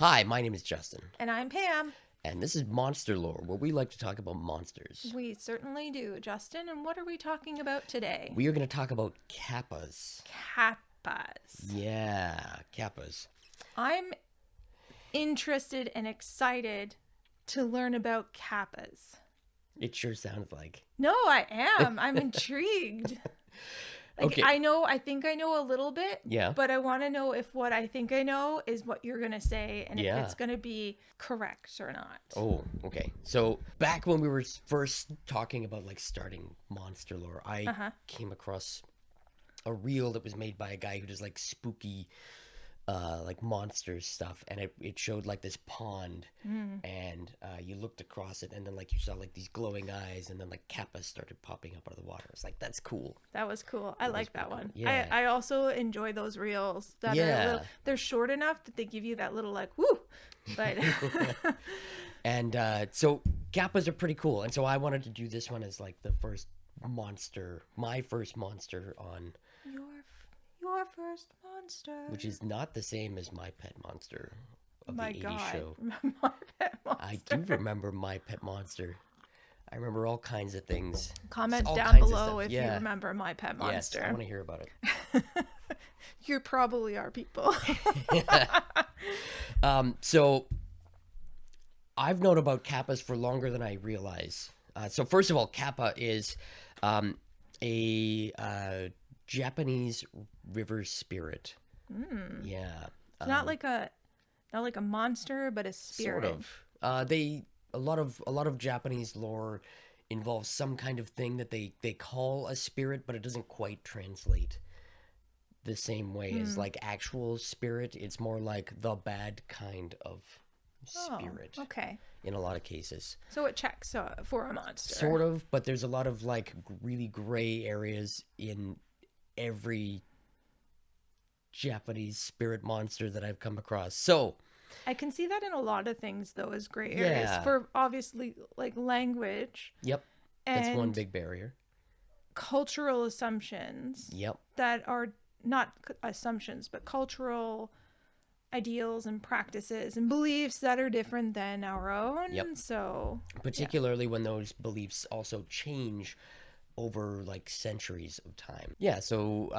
Hi, my name is Justin, And I'm Pam. and this is Monster Lore, where we like to talk about monsters. We certainly do, Justin. And what are we talking about today? We are going to talk about kappas. Kappas. Yeah, kappas. I'm interested and excited to learn about kappas. It sure sounds like. No, I am. I'm intrigued. Okay. I think I know a little bit. Yeah. But I want to know if what I think I know is what you're going to say and Yeah. if it's going to be correct or not. Oh, okay. So back when we were first talking about like starting Monster Lore, I came across a reel that was made by a guy who does like spooky like monster stuff, and it showed like this pond, and you looked across it, and then like you saw like these glowing eyes, and then like kappas started popping up out of the water. It's like, that's cool. That was cool. I like that one. Yeah. I also enjoy those reels that are Yeah. a little, they're short enough that they give you that little like woo. But And so kappas are pretty cool, and so I wanted to do this one as like the first monster, my first monster on, your first monster. which is not the same as My Pet Monster of My the 80s God. show. My Pet Monster. I do remember My Pet Monster. I remember all kinds of things. Comment All down kinds of below stuff. if Yeah. you remember My Pet Yes, I Monster. want to hear about it. You probably are, people. So I've known about kappas for longer than I realize. So first of all, kappa is a Japanese river spirit. Yeah. It's not like a monster, but a spirit. Sort of. A lot of Japanese lore involves some kind of thing that they call a spirit, but it doesn't quite translate the same way as like actual spirit. It's more like the bad kind of spirit Okay. in a lot of cases. So it checks for a monster. Sort of, but there's a lot of like really gray areas in every Japanese spirit monster that I've come across. So I can see that in a lot of things, though, as gray areas. Yeah. For obviously, like language yep, that's and one big barrier. cultural assumptions Yep. that are not assumptions, but cultural ideals and practices and beliefs that are different than our own. Yep. So, Particularly when those beliefs also change over like centuries of time. Yeah, so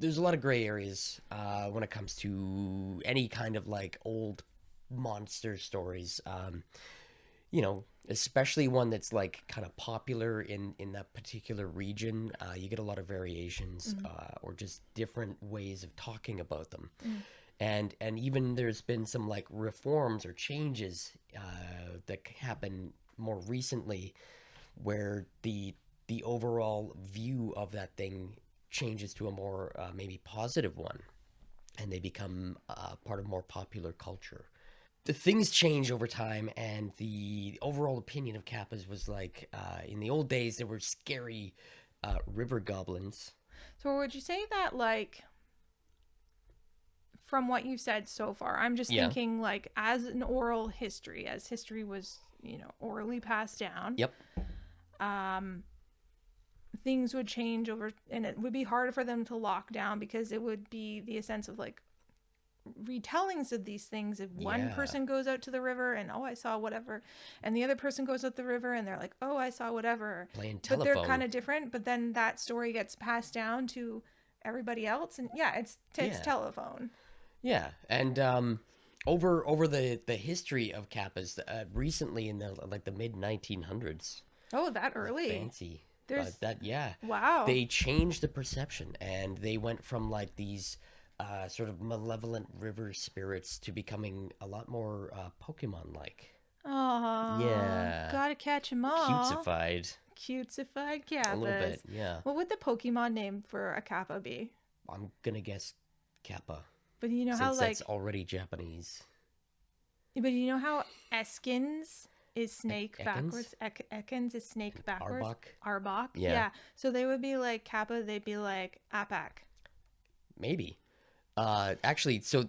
there's a lot of gray areas when it comes to any kind of like old monster stories. Especially one that's like kind of popular in that particular region. You get a lot of variations or just different ways of talking about them. And even there's been some like reforms or changes that happen more recently where the overall view of that thing changes to a more maybe positive one, and they become part of more popular culture. The things change over time, and the overall opinion of kappas was like in the old days there were scary river goblins. so would you say that, like, from what you've said so far, I'm just Yeah. thinking, like, as an oral history, as history was, orally passed down. Yep. Things would change over, and it would be harder for them to lock down because it would be the sense of like retellings of these things. If one Yeah. person goes out to the river and I saw whatever, and the other person goes out the river and they're like, oh, I saw whatever, Playing but they're telephone. kind of different. But then that story gets passed down to everybody else, and it's Yeah. telephone. Yeah, and over the history of kappas, recently in the mid 1900s. Oh, that early. Fancy. There's Yeah. wow. They changed the perception, and they went from like these sort of malevolent river spirits to becoming a lot more Pokemon-like. Oh, Yeah. gotta catch 'em all. Cutesified kappas. A little bit, yeah. What would the Pokemon name for a kappa be? I'm gonna guess Kappa, But you know since how like, that's already Japanese. but you know how Eskins is snake Ekans? backwards. Ekans is snake backwards. Arbok. Yeah. So they would be like kappa. They'd be like Apak. Maybe. Actually, so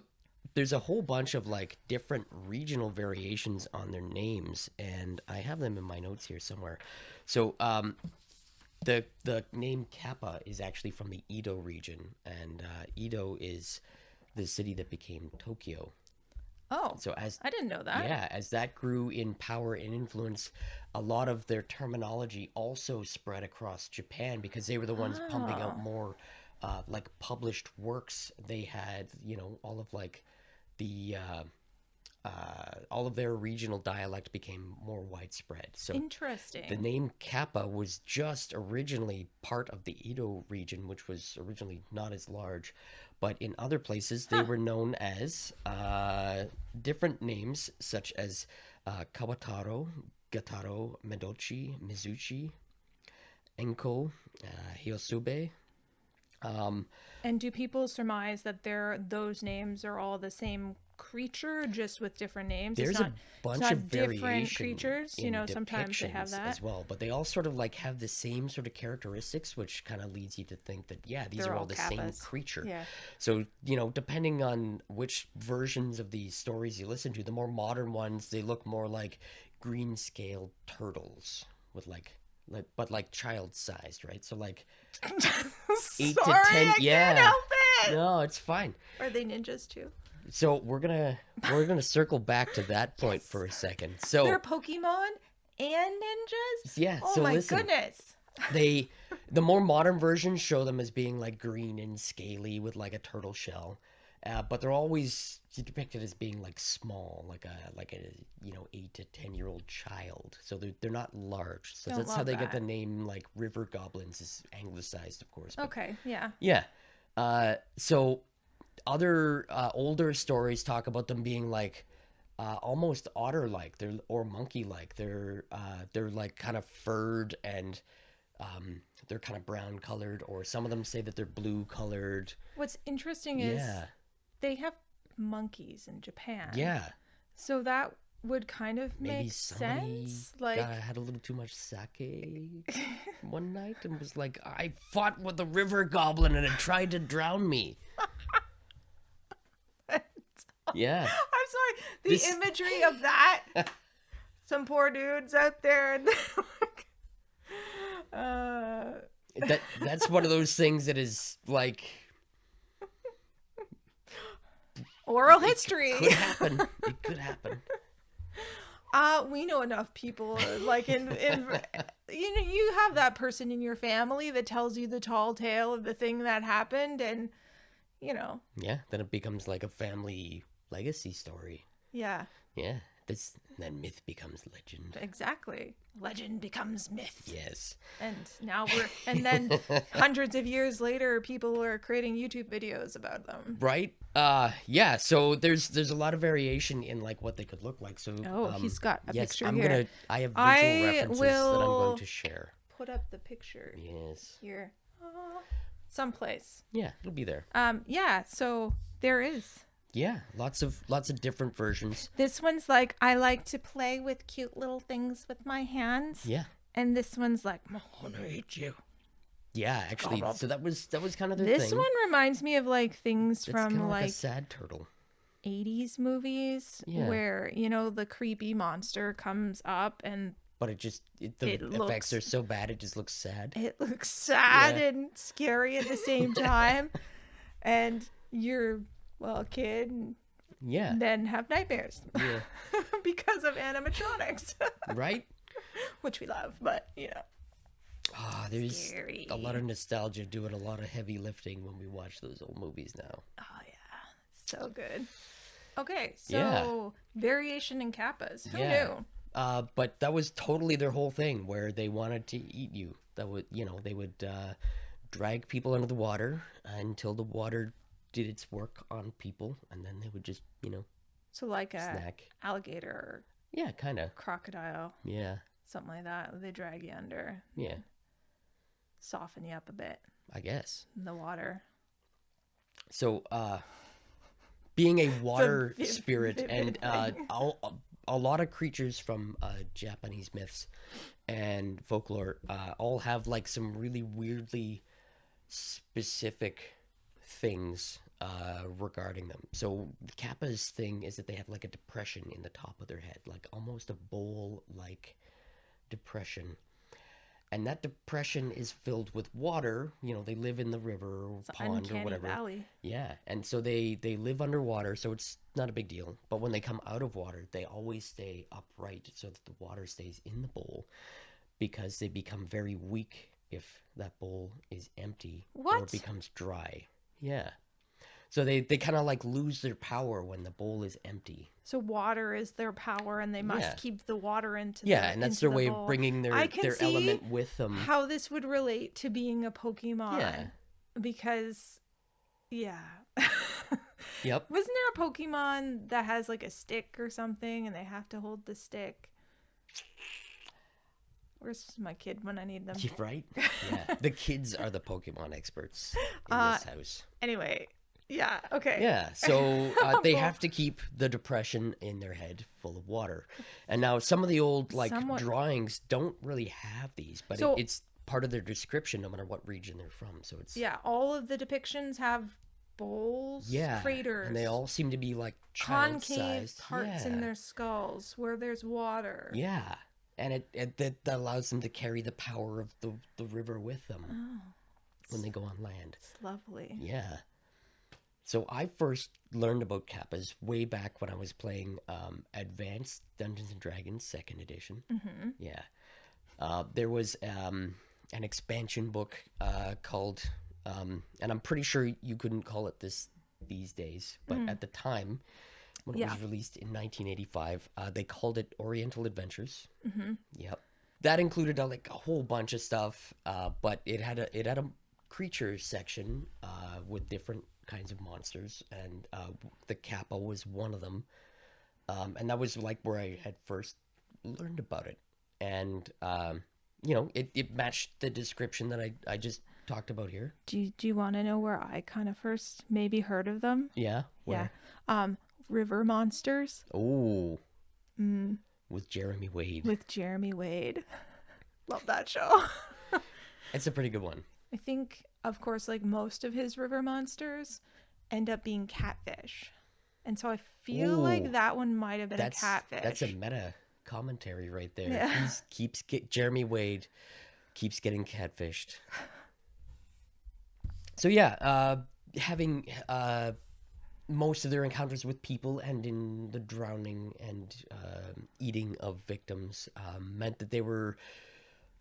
there's a whole bunch of like different regional variations on their names, and I have them in my notes here somewhere. So the name Kappa is actually from the Edo region, and Edo is the city that became Tokyo. Oh, So as I didn't know that. yeah, as that grew in power and influence, a lot of their terminology also spread across Japan because they were the ones pumping out Oh, more like published works. They had, all of like the all of their regional dialect became more widespread. So the interesting. name Kappa was just originally part of the Edo region, which was originally not as large. But in other places, they Huh. were known as different names, such as Kawataro, Gataro, Medochi, Mizuchi, Enko, Hyosube. Um, And do people surmise that those names are all the same creature, just with different names? There's a It's bunch of not different variation creatures. in Sometimes they have depictions that. as well, but they all sort of like have the same sort of characteristics, which kind of leads you to think that, yeah, these They're are all all the same kappas. creature. Yeah. So, depending on which versions of these stories you listen to, the more modern ones, they look more like green scaled turtles with but like child sized, right? So like Sorry, 8 to 10, I can't yeah. help it. No, it's fine. Are they ninjas too? So we're gonna circle back to that point for a second. They're So Pokemon and ninjas? yeah, Oh so my listen, goodness. the more modern versions show them as being like green and scaly with like a turtle shell, but they're always depicted as being like small, like a 8 to 10 year old child. So they're not large. So Don't that's how love they get the that. name like river goblins is anglicized, of course. But Okay, yeah. yeah, so other older stories talk about them being like almost otter-like, or monkey-like. They're like kind of furred and they're kind of brown colored, or some of them say that they're blue colored. What's interesting is Yeah, they have monkeys in Japan. yeah. So that would kind of Maybe make somebody sense. Like, had a little too much sake one night and was like, I fought with a river goblin and it tried to drown me. Yeah. I'm sorry, the This- imagery of that. Some poor dudes out there. And That's one of those things that is like oral history. could happen. It could happen. We know enough people like in you have that person in your family that tells you the tall tale of the thing that happened, and Yeah, then it becomes like a family legacy story. yeah, Yeah, then myth becomes legend. exactly. Legend becomes myth. Yes. And then hundreds of years later, people are creating YouTube videos about them. Right? Yeah, so there's a lot of variation in like what they could look like. So He's got a yes, picture I'm here. gonna I have visual I references that I'm will going to share. put up the picture Yes. here, someplace. Yeah, it'll be there. Yeah. So there is. Yeah, lots of different versions. This one's like, I like to play with cute little things with my hands. Yeah. And this one's like, I'm gonna eat you. Yeah, actually, so that was kind of their This thing. one reminds me of like things It's kind from of like a like sad turtle. 80s movies Yeah. where, the creepy monster comes up and But the It effects looks- are so bad it just looks sad. it looks sad Yeah. and scary at the same time. And you're, a kid and Yeah. then have nightmares Yeah. because of animatronics, Right? which we love, but Ah, there's Scary. a lot of nostalgia doing a lot of heavy lifting when we watch those old movies now. Oh yeah, so good. Okay, so Yeah. variation in kappas. Who Yeah. knew? But that was totally their whole thing, where they wanted to eat you. That would, they would drag people under the water until the water did its work on people, and then they would just, So like a snack. alligator or Yeah, kind of. crocodile, Yeah, something like that. They drag you under, yeah. soften you up a bit I guess. in the water. So, being a water vivid- spirit vivid and thing. a lot of creatures from Japanese myths and folklore all have like some really weirdly specific things regarding them. So the Kappa's thing is that they have like a depression in the top of their head, like almost a bowl-like depression. And that depression is filled with water. You know, they live in the river or pond or Uncanny whatever. Valley. Yeah, and so they live underwater, so it's not a big deal. But when they come out of water, they always stay upright so that the water stays in the bowl, because they become very weak if that bowl is empty or What? becomes dry. Yeah. So they kind of like lose their power when the bowl is empty. So water is their power, and they must Yeah. keep the water into Yeah, the, and that's into their the way bowl. of bringing I can their see element with them. how this would relate to being a Pokemon. Yeah. Because, yeah. Yep. Wasn't there a Pokemon that has like a stick or something, and they have to hold the stick? Where's my kid when I need them? Right? Yeah. The kids are the Pokemon experts in this house. Anyway, yeah, okay. Yeah, so they have to keep the depression in their head full of water. And now some of the old drawings don't really have these, but So- it's part of their description no matter what region they're from. So it's Yeah, all of the depictions have bowls, craters, and they all seem to be like concave child-sized. parts in their skulls where there's water. Yeah, and that allows them to carry the power of the river with them when they go on land. It's lovely. Yeah. So I first learned about Kappas way back when I was playing Advanced Dungeons and Dragons 2nd edition. Mm-hmm. Yeah. There was an expansion book called, and I'm pretty sure you couldn't call it this these days, but at the time, when it was released in 1985, they called it Oriental Adventures. Mm-hmm. Yep. That included like a whole bunch of stuff, but it had a creatures section with different kinds of monsters, and the Kappa was one of them, and that was like where I had first learned about it, and you know, it matched the description that I just talked about here. Do you want to know where I kind of first maybe heard of them? Yeah. Where? Yeah. River Monsters. Oh. With Jeremy Wade. With Jeremy Wade. Love that show. It's a pretty good one. I think, of course, like most of his river monsters end up being catfish. And so I feel like that one might have been a catfish. That's a meta commentary right there. Yeah. Jeremy Wade keeps getting catfished. So yeah, having most of their encounters with people and in the drowning and eating of victims meant that they were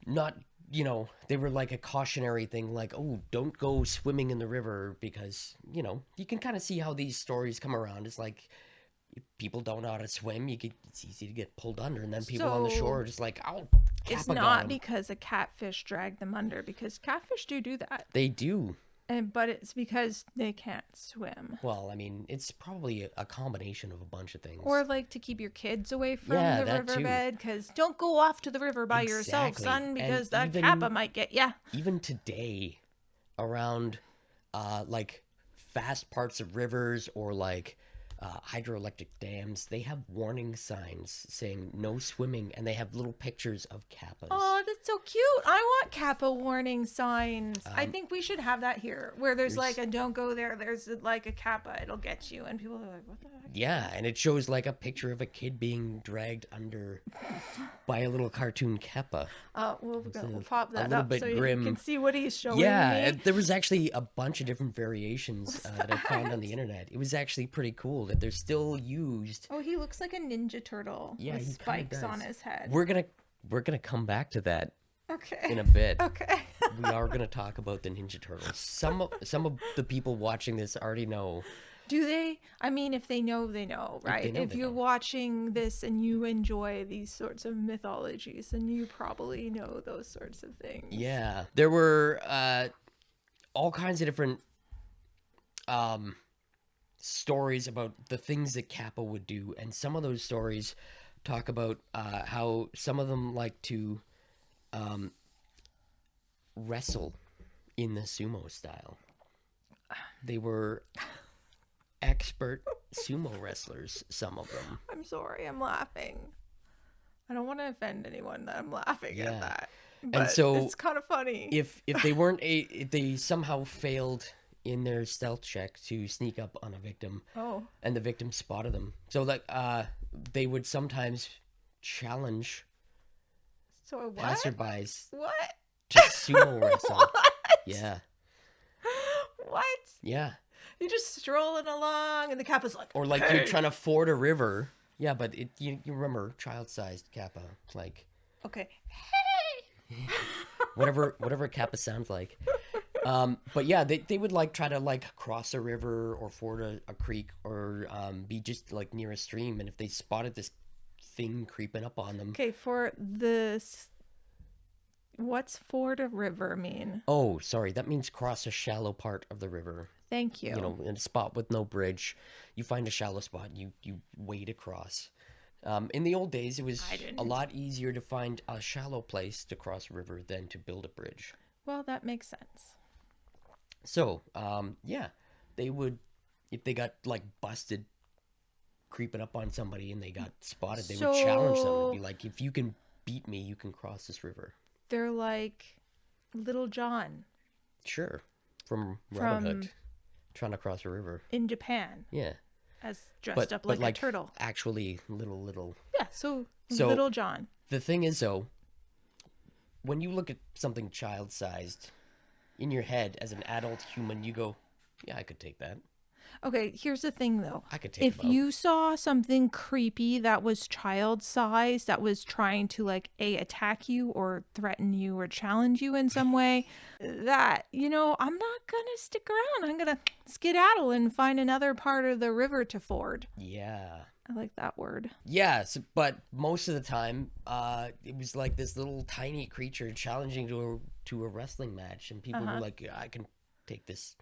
not, you know, they were like a cautionary thing, like, oh, don't go swimming in the river, because, you know, you can kind of see how these stories come around. It's like, if people don't know how to swim, it's easy to get pulled under, and then people on the shore are just like, oh, it's Kappa got not him. because a catfish dragged them under, because catfish do that. They do. But it's because they can't swim. Well, I mean, it's probably a combination of a bunch of things. Or like to keep your kids away from Yeah, the that too. riverbed, because don't go off to the river by yourself, Exactly. son, because And that even- Kappa might get ya. Even today, around like fast parts of rivers or like hydroelectric dams, they have warning signs saying no swimming, and they have little pictures of Kappas. Oh, that's so cute. I want Kappa warning signs. I think we should have that here, where there's like a don't go there, there's like a Kappa, it'll get you. And people are like, what the heck? Yeah, and it shows like a picture of a kid being dragged under by a little cartoon Kappa. We'll pop that little up bit so grim. you can see what he's showing Yeah, me. and there was actually a bunch of different variations that I found on the internet. It was actually pretty cool that they're still used. Oh, he looks like a Ninja Turtle Yeah, with he kinda spikes does. on his head. We're gonna come back to that Okay. in a bit. Okay. We are gonna talk about the Ninja Turtles. Some of the people watching this already know. Do they? I mean, if they know, they know, right? know, If they you're know. watching this and you enjoy these sorts of mythologies, then you probably know those sorts of things. Yeah, there were all kinds of different stories about the things that Kappa would do, and some of those stories talk about how some of them like to wrestle in the sumo style. They were expert sumo wrestlers, some of them. I'm sorry, I'm laughing. I don't want to offend anyone that I'm laughing Yeah. at that. But so it's kind of funny. If they somehow failed in their stealth check to sneak up on a victim, Oh. and the victim spotted them, so like they would sometimes challenge So what? passerbys What? sumo wrestle. Yeah. What? Yeah. You're just strolling along, and the Kappa's like, Or like hey. you're trying to ford a river. Yeah, but you remember child-sized Kappa, like Okay. whatever Kappa sounds like. But yeah, they would like try to like cross a river or ford a creek or be just like near a stream, and if they spotted this thing creeping up on them. Okay, for this, what's ford a river mean? Oh, sorry, that means cross a shallow part of the river. Thank you. You know, in a spot with no bridge, you find a shallow spot, you wade across. In the old days, it was a lot easier to find a shallow place to cross a river than to build a bridge. Well, that makes sense. So, yeah, they would, if they got like busted creeping up on somebody and they got spotted, they would challenge them and be like, if you can beat me, you can cross this river. They're like Little John. Sure. From Robin Hood, trying to cross a river. In Japan. Yeah. As dressed up like a turtle. Actually, little. Yeah, so Little John. The thing is, though, when you look at something child-sized, in your head, as an adult human, you go, yeah, I could take that. Okay, here's the thing, though. I could take if you saw something creepy that was child-sized, that was trying to, like, attack you or threaten you or challenge you in some way, that, I'm not gonna stick around. I'm gonna skedaddle and find another part of the river to ford. Yeah. I like that word. Yeah, but most of the time, it was like this little tiny creature challenging to a wrestling match, and people were like, yeah, I can take this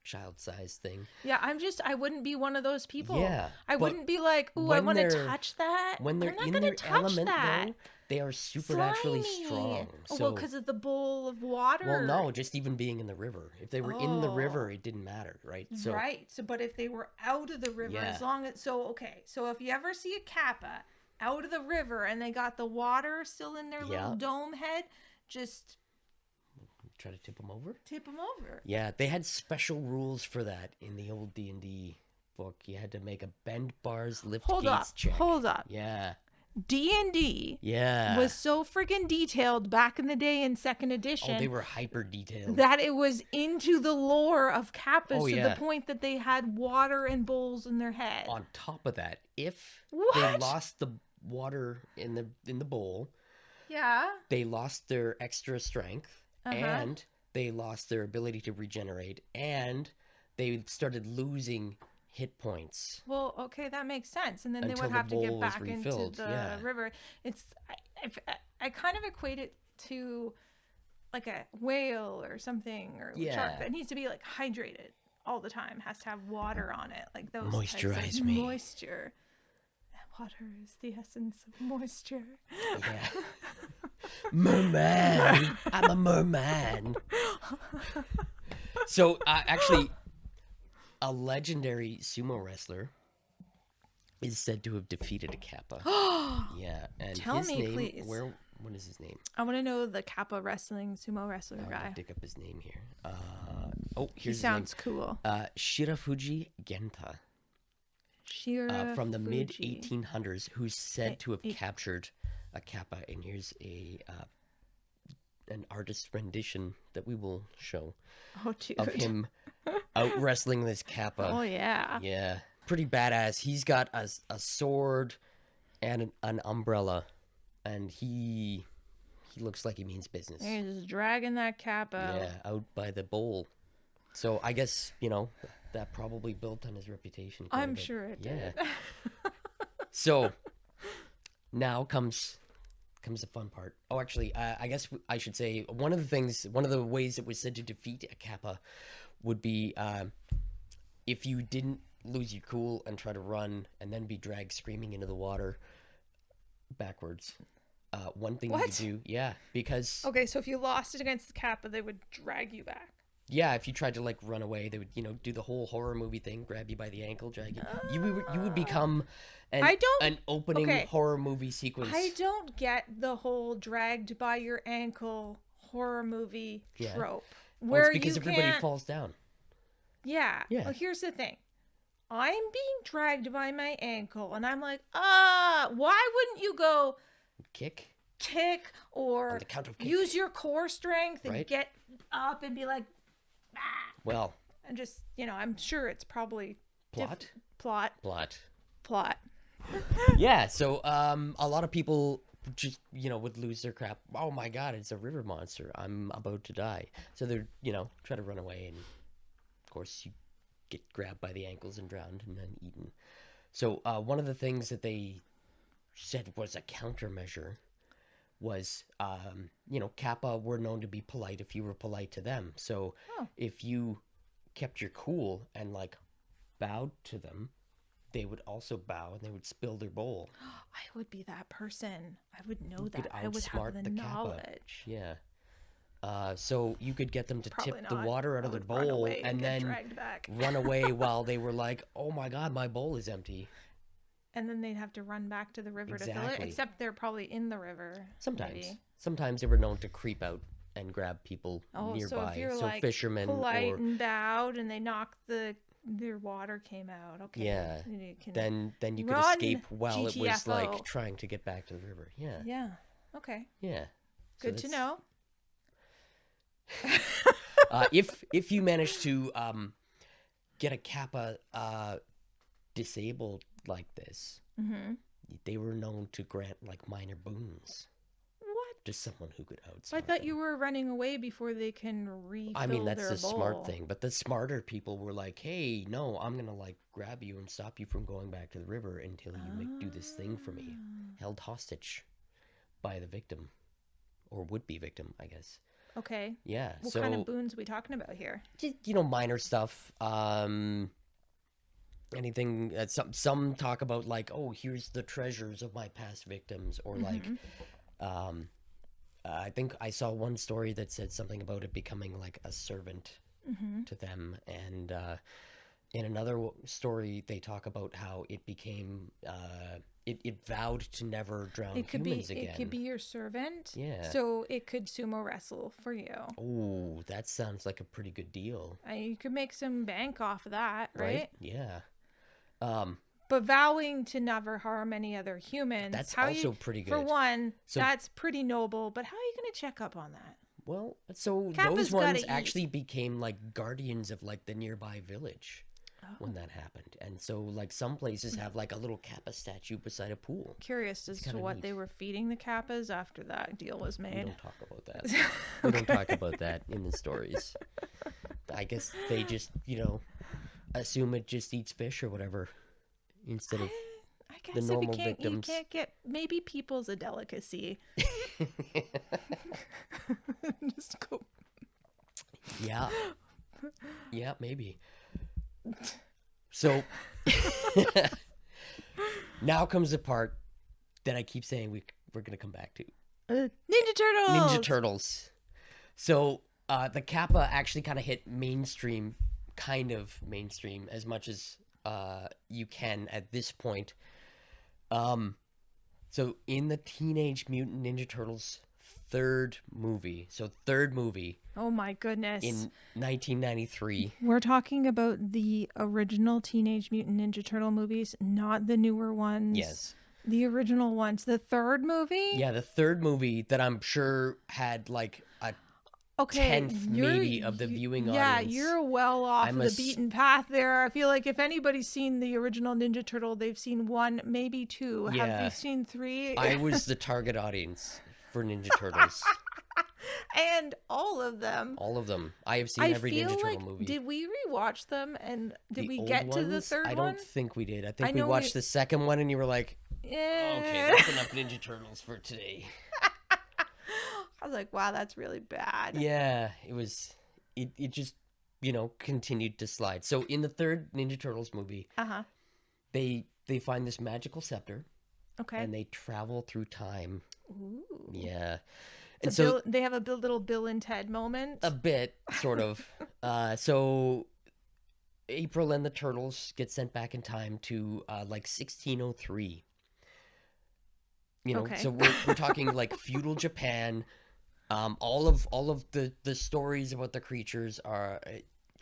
child-sized thing. Yeah, I wouldn't be one of those people. Yeah. I wouldn't be like, ooh, I want to touch that. When they're in their element, though, they are supernaturally strong. Oh, well, because of the bowl of water. Well, no, just even being in the river. If they were in the river, it didn't matter, right? So, right. So, but if they were out of the river, as long as... So if you ever see a Kappa out of the river and they got the water still in their little dome head, just... Try to tip them over? Tip them over. Yeah, they had special rules for that in the old D&D book. You had to make a bend bars, lift gates check. Hold up. Yeah. D&D was so freaking detailed back in the day in 2nd edition. Oh, they were hyper detailed. That it was into the lore of Kappas to the point that they had water and bowls in their head. On top of that, if they lost the water in the bowl, they lost their extra strength. And they lost their ability to regenerate, and they started losing hit points. Well, okay, that makes sense. And then they would have to get back into the river. I kind of equate it to like a whale or something, or a shark that needs to be like hydrated all the time, has to have water on it, like those moisturize me. Moisture. Water is the essence of moisture. Yeah. Merman. I'm a merman. So, actually, a legendary sumo wrestler is said to have defeated a Kappa. Yeah. And Tell his me, name, please. What is his name? I want to know the Kappa sumo wrestler guy. I'll dig up his name here. Here's he sounds cool. Shirafuji Genta. From the mid 1800s, who's said to have captured a Kappa, and here's an artist's rendition that we will show of him out wrestling this Kappa. Oh yeah, pretty badass. He's got a sword and an umbrella, and he looks like he means business. He's just dragging that Kappa out by the bowl. So I guess that probably built on his reputation. I'm sure it did. So now comes the fun part. Oh, actually, I guess I should say one of the ways it was said to defeat a Kappa would be if you didn't lose your cool and try to run and then be dragged screaming into the water backwards. One thing you could do, because... Okay, so if you lost it against the Kappa, they would drag you back. Yeah, if you tried to like run away, they would, do the whole horror movie thing, grab you by the ankle, drag you. You would become an opening horror movie sequence. I don't get the whole dragged by your ankle horror movie trope. Well, it's because everybody falls down. Yeah. Well, here's the thing. I'm being dragged by my ankle, and I'm like, why wouldn't you go kick? kick or On the count of kick. use your core strength and Right. get up and be like, Well, and just, I'm sure it's probably plot. plot. Yeah, so a lot of people just, would lose their crap. Oh my God, it's a river monster. I'm about to die. So they're, try to run away. And of course, you get grabbed by the ankles and drowned and then eaten. So one of the things that they said was a countermeasure was, Kappa were known to be polite if you were polite to them. So if you kept your cool and like bowed to them, they would also bow and they would spill their bowl. I would be that person. I would know could that. I would outsmart have the the Kappa. knowledge. Yeah. So you could get them to Probably tip the not. water out I of their would run bowl away and get then dragged back. run away while they were like, oh my God, my bowl is empty. And then they'd have to run back to the river to fill it. Exactly. Except they're probably in the river. Sometimes. maybe. Sometimes they were known to creep out and grab people Oh, nearby. so if you're like fishermen polite or and bowed and they knocked their water came out. Okay. yeah, Then you can then you could run, escape while it was GTFO. like trying to get back to the river. Yeah. Yeah. Okay. Yeah. So Good to that's- know. if you manage to get a Kappa disabled like this, they were known to grant like minor boons What? to someone who could outsmart I thought them. you were running away before they can refill I mean, that's their the smart bowl. thing. But the smarter people were like, hey, no, I'm going to like grab you and stop you from going back to the river until you do this thing for me. Held hostage by the victim or would-be victim, I guess. Okay. Yeah. What so kind of boons are we talking about here? just, minor stuff. Anything, some talk about like, oh, here's the treasures of my past victims, or like, I think I saw one story that said something about it becoming like a servant to them, and in another story they talk about how it became, it vowed to never drown humans again. It could be your servant. Yeah. So it could sumo wrestle for you. Oh, that sounds like a pretty good deal, You could make some bank off of that, right? Yeah. But vowing to never harm any other humans. That's how also you, pretty For good. one, So- that's pretty noble. But how are you going to check up on that? Well, so Kappa's those gotta ones eat. actually became like guardians of like the nearby village when that happened. And so like some places have like a little Kappa statue beside a pool. Curious as to kinda what neat. they were feeding the Kappas after that deal was We made. don't talk about that. We don't talk about that in the stories. I guess they just, assume it just eats fish or whatever instead of I guess normal if you victims. can't get, maybe people's a delicacy. Just go. Yeah. Yeah, maybe. So now comes the part that I keep saying we're going to come back to. Ninja Turtles. Ninja Turtles. So the Kappa actually kind of hit mainstream, as much as you can at this point. So in the Teenage Mutant Ninja Turtles third movie Oh my goodness. in 1993. We're talking about the original Teenage Mutant Ninja Turtle movies, not the newer ones. Yes. The original ones. The third movie? Yeah, the third movie that I'm sure had like a tenth maybe of the viewing audience. Yeah, you're well off I'm of a the beaten path there. I feel like if anybody's seen the original Ninja Turtle, they've seen one, maybe two. Yeah. Have you seen three? I was the target audience for Ninja Turtles. And all of them. All of them. I have seen I every feel Ninja Turtle like, movie. did we rewatch them and did The we old get to the ones? third I one? don't think we did. I I think we know watched the second one and you were like, Yeah. okay, that's enough Ninja Turtles for today. I was like, wow, that's really bad. Yeah, it was, it just, continued to slide. So in the third Ninja Turtles movie, Uh-huh. they find this magical scepter Okay. and they travel through time. Ooh. Yeah. It's And a so they have a little Bill and Ted moment. a bit, sort of. So April and the Turtles get sent back in time to like 1603. Okay. So we're talking like feudal Japan. All of the stories about the creatures are,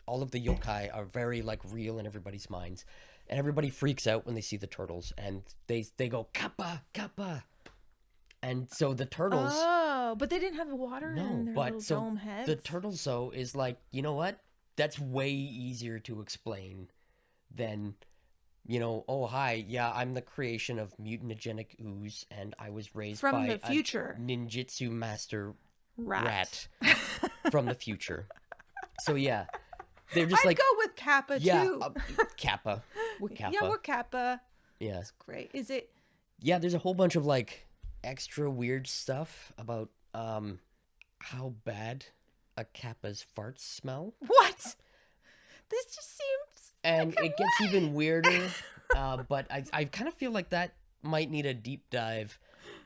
all of the yokai are very like real in everybody's minds, and everybody freaks out when they see the turtles, and they go Kappa Kappa. And so the turtles, Oh, but they didn't have water in no, their but little so dome the heads. turtles though is like, you know what? That's way easier to explain than, oh hi, yeah, I'm the creation of mutagenic ooze, and I was raised From by the a future. ninjutsu master Rat. rat from the future. So yeah, they're just I'd like, go with Kappa yeah, too. Kappa. We're Kappa. Yeah, we're Kappa. Yeah. That's great. Is it? Yeah, there's a whole bunch of like extra weird stuff about how bad a Kappa's farts smell. What? This just seems. And like it gets what? even weirder. But I kind of feel like that might need a deep dive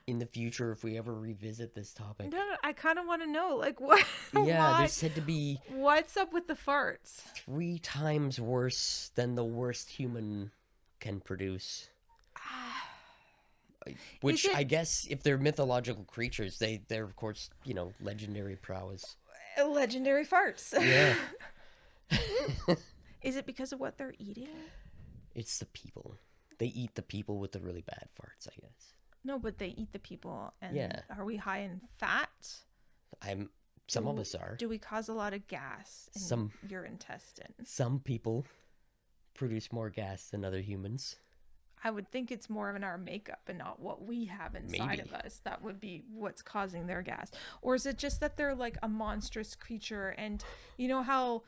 in the future if we ever revisit this topic. No, I kind of want to know, like, what? Yeah, Why? there's said to be What's up with the farts? 3 times worse than the worst human can produce. Which it- I guess if they're mythological creatures, they're of course, legendary prowess. Legendary farts. Yeah. Is it because of what they're eating? It's the people. They eat the people with the really bad farts, I guess. No, but they eat the people. And Yeah. are we high in fat? Some of us are. Do we cause a lot of gas in Some- your intestines? Some people produce more gas than other humans. I would think it's more in our makeup and not what we have inside of Maybe. us. That would be what's causing their gas. Or is it just that they're like a monstrous creature? And you know how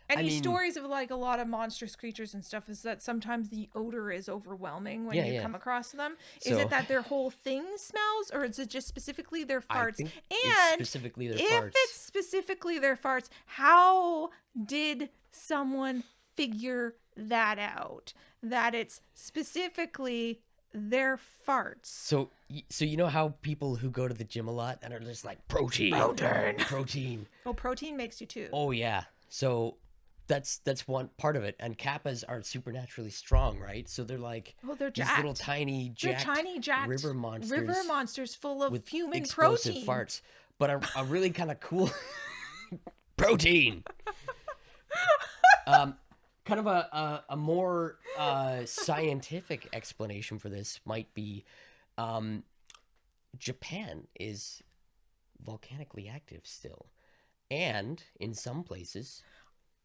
any stories of like a lot of monstrous creatures and stuff is that sometimes the odor is overwhelming when you come across them. Is So- it that their whole thing smells, or is it just specifically their I farts? think And it's specifically their if farts. it's specifically their farts, how did someone figure that out? That it's specifically their farts. So you know how people who go to the gym a lot and are just like protein. Well, protein makes you too. Oh yeah. So that's one part of it. And Kappas are supernaturally strong, right? So they're like they're these jacked. little tiny jacked river monsters full of with human explosive protein. farts, but a really kind of cool protein. Kind of a more scientific explanation for this might be Japan is volcanically active still, and in some places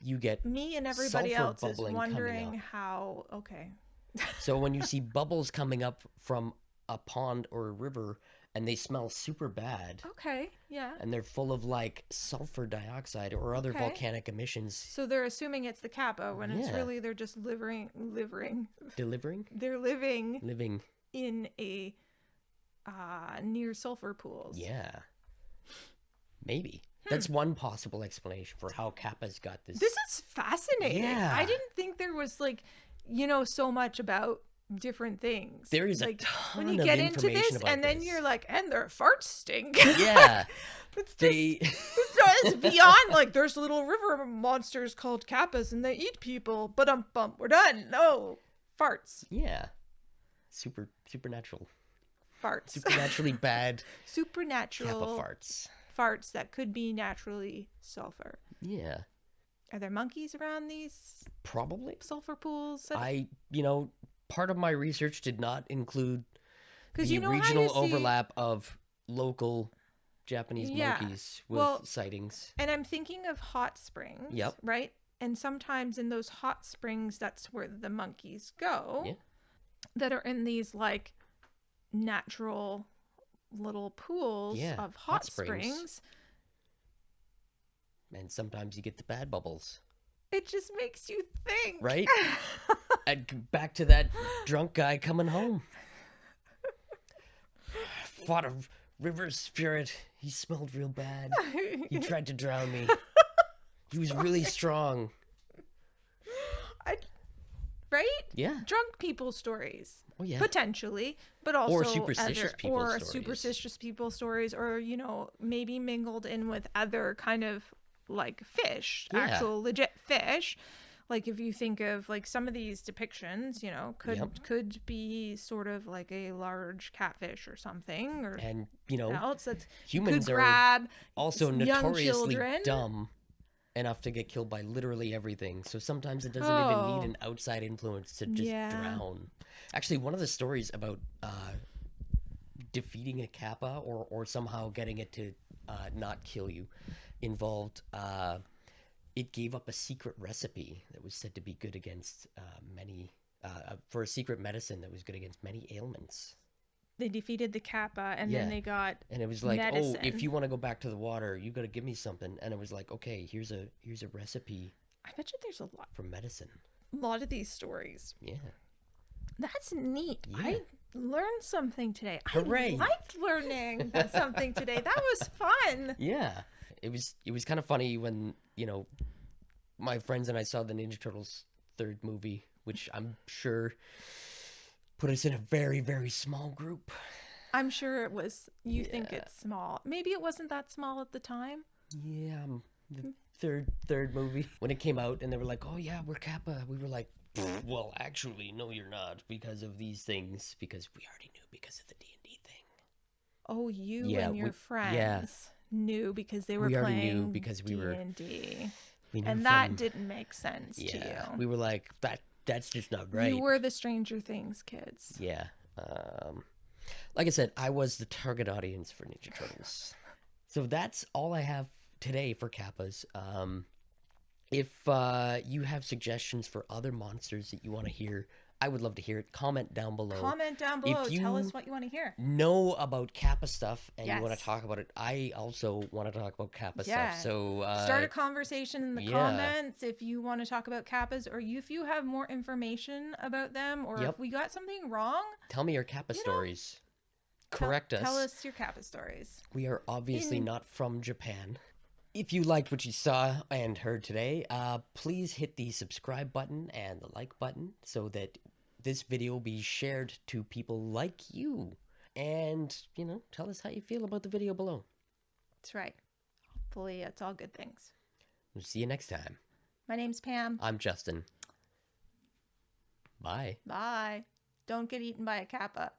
you get Me and everybody sulfur else is bubbling coming wondering up. how. Okay. So when you see bubbles coming up from a pond or a river and they smell super bad Okay. Yeah. and they're full of like sulfur dioxide or other Okay. volcanic emissions So they're assuming it's the Kappa when it's Yeah. really they're just living. delivering They're living living in a near sulfur pools. yeah, maybe that's one possible explanation for how Kappa's got this. This is fascinating. Yeah. I didn't think there was like, so much about different things. There is like a ton when you of get into information this, about and then this. you're like, and their farts stink. Yeah, It's just, they it's beyond like there's little river monsters called Kappas and they eat people. But we're done. No farts, yeah, supernatural, farts, supernaturally bad Kappa supernatural farts. farts that could be naturally sulfur. Yeah, Are there monkeys around these probably. sulfur pools? Part of my research did not include 'Cause the you know how regional you see- overlap of local Japanese Yeah. monkeys with Well, sightings. And I'm thinking of hot springs. Yep. Right? And sometimes in those hot springs, that's where the monkeys go. Yeah. That are in these like natural little pools Yeah, of hot hot springs. springs. And sometimes you get the bad bubbles, It just makes you think. right? And back to that drunk guy coming home. Fought a river spirit. He smelled real bad. He tried to drown me. He was really strong. Right? Yeah. Drunk people stories. Oh yeah. Potentially, but also superstitious people or stories. superstitious people stories, or maybe mingled in with other kind of like fish, Yeah. actual legit fish. Like if you think of like some of these depictions, could Yep. could be sort of like a large catfish or something, or And else that humans could are grab also young notoriously children. dumb enough to get killed by literally everything. So sometimes it doesn't even need an outside influence to just Yeah. drown. Actually, one of the stories about defeating a Kappa or somehow getting it to not kill you involved. It gave up a secret recipe that was said to be good against many, for a secret medicine that was good against many ailments. They defeated the Kappa, and then they got and it was like, medicine. oh, if you want to go back to the water, you got to give me something. And it was like, okay, here's a recipe. I bet you there's a for medicine. lot of these stories. Yeah, that's neat. Yeah. I learned something today. Hooray. I liked learning something today. That was fun. Yeah, it was kind of funny when my friends and I saw the Ninja Turtles third movie, which I'm sure put us in a very, very small group. I'm sure it was. You think it's small. Maybe it wasn't that small at the time. Yeah, the third movie. When it came out and they were like, oh yeah, we're Kappa. We were like, well, actually, no, you're not because of these things. Because we already knew because of the D&D thing. Oh, you and your friends knew because they were we already playing knew because we were D&D. We and that didn't make sense to you. We were like, that's just not right. You were the Stranger Things kids. Yeah. Like I said, I was the target audience for Ninja Turtles. So that's all I have today for Kappas. If you have suggestions for other monsters that you want to hear, I would love to hear it. Comment down below. Comment down below. Tell us what you want to hear. Know about Kappa stuff and you want to talk about it. I also want to talk about Kappa stuff. So start a conversation in the comments if you want to talk about Kappas, or if you have more information about them, or if we got something wrong. Tell me your Kappa stories. Correct us. Tell us your Kappa stories. We are obviously not from Japan. If you liked what you saw and heard today, please hit the subscribe button and the like button so that this video will be shared to people like you. And, tell us how you feel about the video below. That's right. Hopefully it's all good things. We'll see you next time. My name's Pam. I'm Justin. Bye. Bye. Don't get eaten by a Kappa.